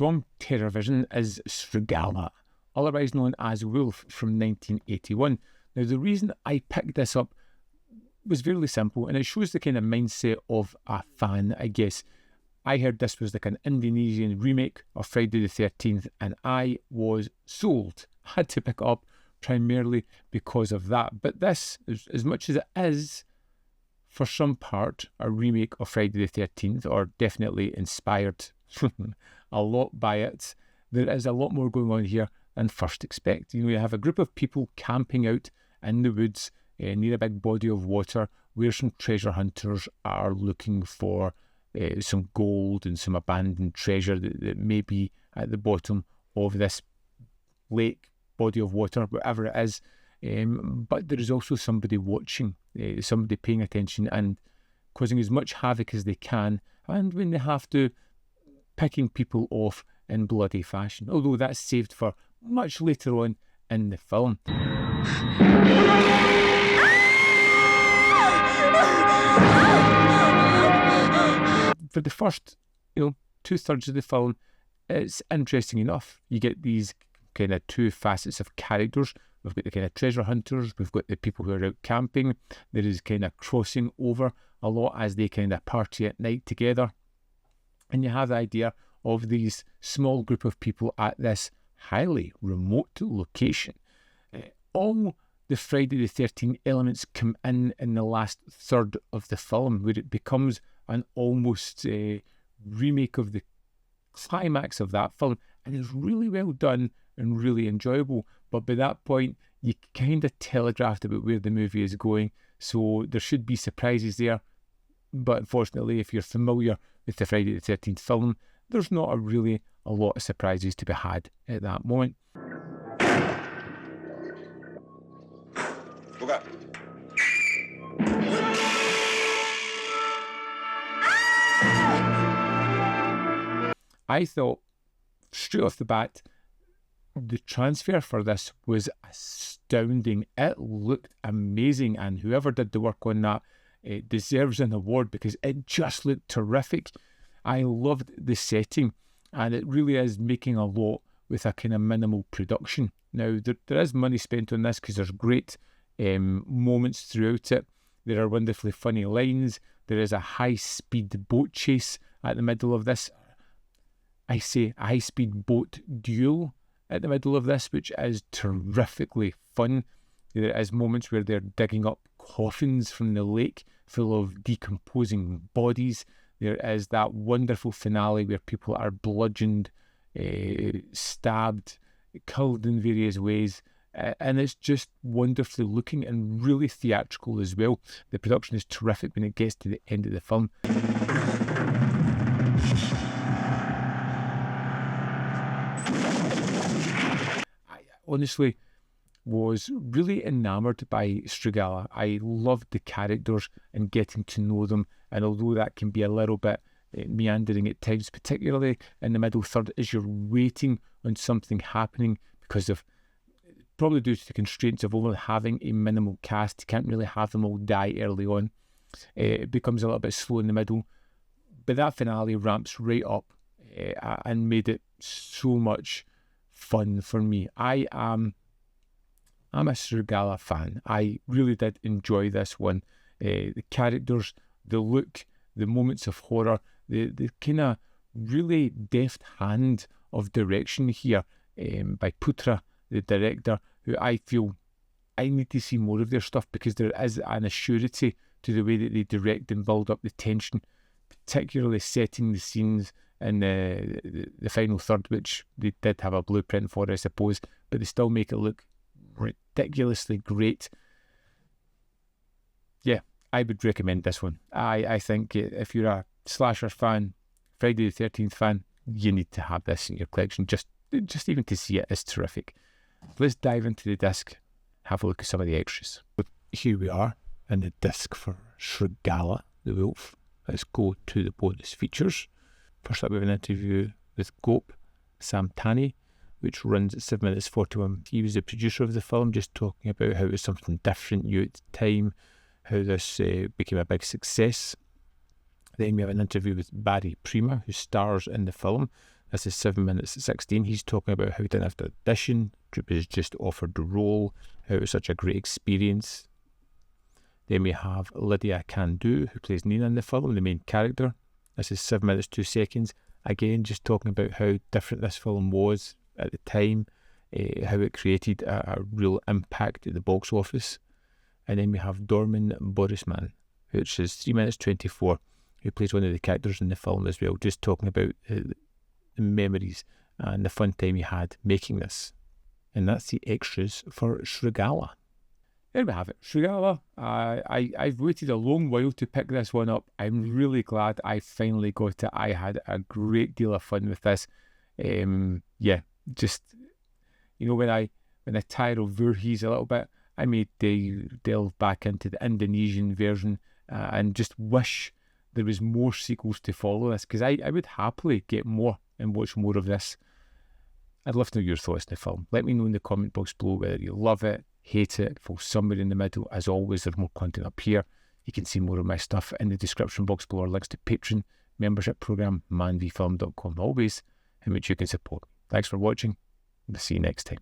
from Terrorvision is Srigala, otherwise known as Wolf, from 1981. Now, the reason I picked this up was fairly simple, and it shows the kind of mindset of a fan, I guess. I heard this was like an Indonesian remake of Friday the 13th, and I was sold. Had to pick it up primarily because of that. But this, as much as it is, for some part, a remake of Friday the 13th, or definitely inspired a lot by it, there is a lot more going on here than first expect. You have a group of people camping out in the woods near a big body of water where some treasure hunters are looking for some gold and some abandoned treasure that may be at the bottom of this lake, body of water, whatever it is. But there is also somebody watching, somebody paying attention and causing as much havoc as they can, and when they have to, picking people off in bloody fashion, although that's saved for much later on in the film. For the first, 2/3 of the film, it's interesting enough. You get these kind of two facets of characters. We've got the kind of treasure hunters, we've got the people who are out camping. There is kind of crossing over a lot as they kind of party at night together. And you have the idea of these small group of people at this highly remote location. All the Friday the 13th elements come in the last third of the film, where it becomes an almost remake of the climax of that film, and it's really well done and really enjoyable. But by that point, you kind of telegraphed about where the movie is going, so there should be surprises there. But unfortunately, if you're familiar with the Friday the 13th film, there's not really a lot of surprises to be had at that moment. I thought, straight off the bat, the transfer for this was astounding. It looked amazing, and whoever did the work on that deserves an award because it just looked terrific. I loved the setting, and it really is making a lot with a kind of minimal production. Now, there is money spent on this because there's great moments throughout it. There are wonderfully funny lines. There is a high-speed boat chase at the middle of this. I say a high-speed boat duel at the middle of this, which is terrifically fun. There is moments where they're digging up coffins from the lake full of decomposing bodies. There is that wonderful finale where people are bludgeoned, stabbed, killed in various ways. And it's just wonderfully looking and really theatrical as well. The production is terrific when it gets to the end of the film. Honestly, was really enamoured by Srigala. I loved the characters and getting to know them, and although that can be a little bit meandering at times, particularly in the middle third as you're waiting on something happening, because of probably due to the constraints of only having a minimal cast, you can't really have them all die early on. It becomes a little bit slow in the middle, but that finale ramps right up and made it so much fun for me. I'm a Srigala fan. I really did enjoy this one. The characters, the look, the moments of horror, the kind of really deft hand of direction here by Putra, the director, who I feel I need to see more of their stuff, because there is an assurity to the way that they direct and build up the tension, particularly setting the scenes in the final third, which they did have a blueprint for, I suppose, but they still make it look ridiculously great. Yeah, I would recommend this one. I think if you're a slasher fan, Friday the 13th fan, you need to have this in your collection. Just even to see it is terrific. Let's dive into the disc, have a look at some of the extras. But here we are in the disc for Srigala, the Wolf. Let's go to the bonus features. First up, we have an interview with Gope Samtani, which runs at 7 minutes 41. He was the producer of the film, just talking about how it was something different new at the time, how this became a big success. Then we have an interview with Barry Prima, who stars in the film. This is 7 minutes 16. He's talking about how he didn't have to audition. Troop is just offered the role, how it was such a great experience. Then we have Lydia Candu, who plays Nina in the film, the main character. This is 7 minutes 2 seconds. Again, just talking about how different this film was at the time, how it created a real impact at the box office. And then we have Dorman Borisman, which is 3 minutes 24, who plays one of the characters in the film as well, just talking about the memories and the fun time he had making this. And that's the extras for Srigala. There we have it, Srigala. I've waited a long while to pick this one up. I'm really glad I finally got it. I had a great deal of fun with this. Yeah, just, you know, when I tire of Voorhees a little bit, I may delve back into the Indonesian version and just wish there was more sequels to follow this, because I would happily get more and watch more of this. I'd love to know your thoughts on the film. Let me know in the comment box below whether you love it, hate it, fall somewhere in the middle. As always, there's more content up here. You can see more of my stuff in the description box below, or links to Patreon, membership program, manvfilm.com, always, in which you can support. Thanks for watching, and I'll see you next time.